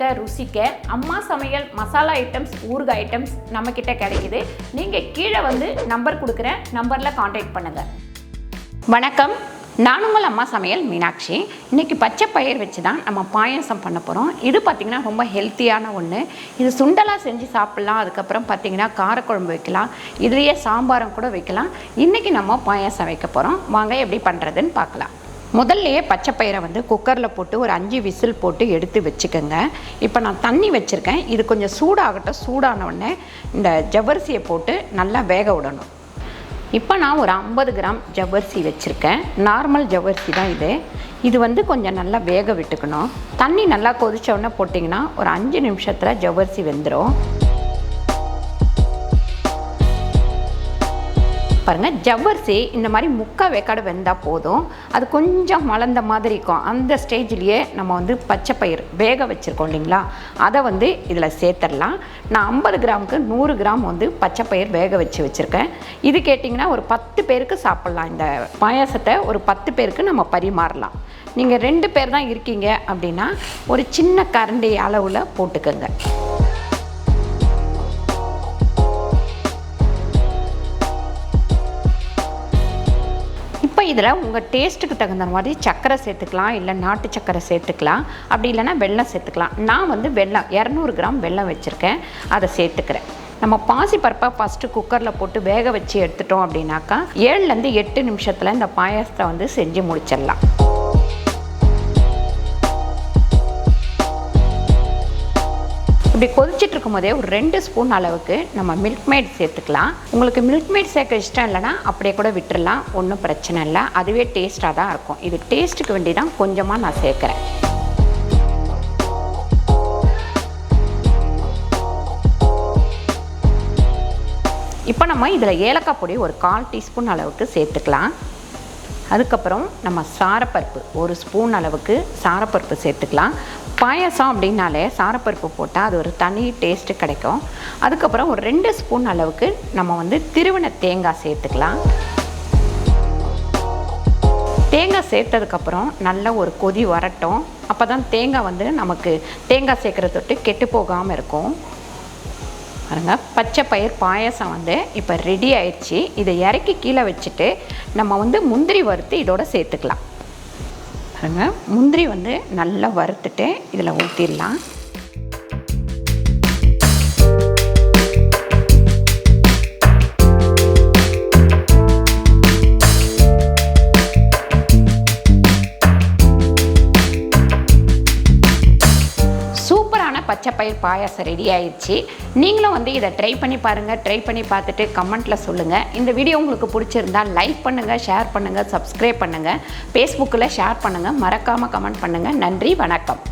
மணக்க ருசிக்க அம்மா சமையல் மசாலா ஐட்டம்ஸ் ஊறுகாய் ஐட்டம்ஸ் நம்மக்கிட்ட கிடைக்குது. நீங்கள் கீழே வந்து நம்பர் கொடுக்குறேன், நம்பரில் காண்டாக்ட் பண்ணுங்கள். வணக்கம், நான் உங்கள் அம்மா சமையல் மீனாட்சி. இன்றைக்கி பச்சை பயிர் வச்சு தான் நம்ம பாயாசம் பண்ண போகிறோம். இது பார்த்திங்கன்னா ரொம்ப ஹெல்த்தியான ஒன்று. இது சுண்டலாக செஞ்சு சாப்பிட்லாம். அதுக்கப்புறம் பார்த்திங்கன்னா காரக்குழம்பு வைக்கலாம், இதுலேயே சாம்பாரம் கூட வைக்கலாம். இன்றைக்கி நம்ம பாயாசம் வைக்க போகிறோம். வாங்க எப்படி பண்ணுறதுன்னு பார்க்கலாம். முதல்லையே பச்சை பயிரை வந்து குக்கரில் போட்டு ஒரு 5 விசில் போட்டு எடுத்து வச்சுக்கோங்க. இப்போ நான் தண்ணி வச்சுருக்கேன். இது கொஞ்சம் சூடாகட்டும். சூடான உடனே இந்த ஜவ்வரிசியை போட்டு நல்லா வேக விடணும். இப்போ நான் ஒரு 50 கிராம் ஜவ்வரிசி வச்சுருக்கேன். நார்மல் ஜவ்வரிசி தான் இது. இது வந்து கொஞ்சம் நல்லா வேக விட்டுக்கணும். தண்ணி நல்லா கொதிச்ச உடனே போட்டிங்கன்னா ஒரு 5 நிமிஷத்தில் ஜவ்வரிசி வெந்துடும். பாருங்கள், ஜவ்வரிசி இந்த மாதிரி முக்கால் வேக்காடு வெந்தால் போதும். அது கொஞ்சம் மலர்ந்த மாதிரி இருக்கும். அந்த ஸ்டேஜ்லேயே நம்ம வந்து பச்சை பயிர் வேக வச்சுருக்கோம் இல்லைங்களா, அதை வந்து இதில் சேர்த்துடலாம். நான் 50 கிராமுக்கு 100 கிராம் வந்து பச்சை பயிர் வேக வச்சுருக்கேன். இது கேட்டிங்கன்னா ஒரு 10 பேருக்கு சாப்பிட்லாம். இந்த பாயாசத்தை ஒரு 10 பேருக்கு நம்ம பரிமாறலாம். நீங்கள் 2 பேர் தான் இருக்கீங்க அப்படின்னா ஒரு சின்ன கரண்டி அளவில் போட்டுக்கோங்க. இப்போ இதில் உங்கள் டேஸ்ட்டுக்கு தகுந்த மாதிரி சர்க்கரை சேர்த்துக்கலாம், இல்லை நாட்டு சர்க்கரை சேர்த்துக்கலாம், அப்படி இல்லைன்னா வெல்லம் சேர்த்துக்கலாம். நான் வந்து வெல்லம் 200 கிராம் வெல்லம் வச்சுருக்கேன், அதை சேர்த்துக்கிறேன். நம்ம பாசிப்பருப்பை ஃபஸ்ட்டு குக்கரில் போட்டு வேக வச்சு எடுத்துட்டோம் அப்படின்னாக்கா 7லேருந்து 8 நிமிஷத்தில் இந்த பாயாசத்தை வந்து செஞ்சு முடிச்சிடலாம். இப்படி கொதிச்சுட்டு இருக்கும் போதே ஒரு 2 ஸ்பூன் அளவுக்கு நம்ம மில்க் மேட் சேர்த்துக்கலாம். உங்களுக்கு மில்க் மேட் சேர்க்க இஷ்டம் இல்லைன்னா அப்படியே கூட விட்டுடலாம், ஒன்றும் பிரச்சனை இல்லை. அதுவே டேஸ்ட்டாக தான் இருக்கும். இது டேஸ்ட்டுக்கு வேண்டி தான் கொஞ்சமாக நான் சேர்க்குறேன். இப்போ நம்ம இதில் ஏலக்காய் பொடி ஒரு 1/4 டீஸ்பூன் அளவுக்கு சேர்த்துக்கலாம். அதுக்கப்புறம் நம்ம சாரப்பருப்பு 1 ஸ்பூன் அளவுக்கு சாரப்பருப்பு சேர்த்துக்கலாம். பாயாசம் அப்படின்னாலே சாரப்பருப்பு போட்டால் அது ஒரு தனி டேஸ்ட்டு கிடைக்கும். அதுக்கப்புறம் ஒரு 2 ஸ்பூன் அளவுக்கு நம்ம வந்து திருவின தேங்காய் சேர்த்துக்கலாம். தேங்காய் சேர்த்ததுக்கப்புறம் நல்ல ஒரு கொதி வரட்டும். அப்போ தான் தேங்காய் வந்து நமக்கு தேங்காய் சேர்க்குற தொட்டு கெட்டு போகாமல் இருக்கும். பாருங்க, பச்சை பயிர் பாயாசம் வந்து இப்போ ரெடி ஆயிடுச்சு. இதை இறக்கி கீழே வச்சுட்டு நம்ம வந்து முந்திரி வறுத்து இதோட சேர்த்துக்கலாம். பாருங்க, முந்திரி வந்து நல்லா வறுத்துட்டு இதில் ஊற்றிடலாம். பச்சை பயிர் பாயாசம் ரெடி ஆயிடுச்சு. நீங்களும் வந்து இதை ட்ரை பண்ணி பாருங்கள். ட்ரை பண்ணி பார்த்துட்டு கமெண்ட்டில் சொல்லுங்கள். இந்த வீடியோ உங்களுக்கு பிடிச்சிருந்தால் லைக் பண்ணுங்கள், ஷேர் பண்ணுங்கள், சப்ஸ்கிரைப் பண்ணுங்கள், ஃபேஸ்புக்கில் ஷேர் பண்ணுங்கள், மறக்காமல் கமெண்ட் பண்ணுங்கள். நன்றி, வணக்கம்.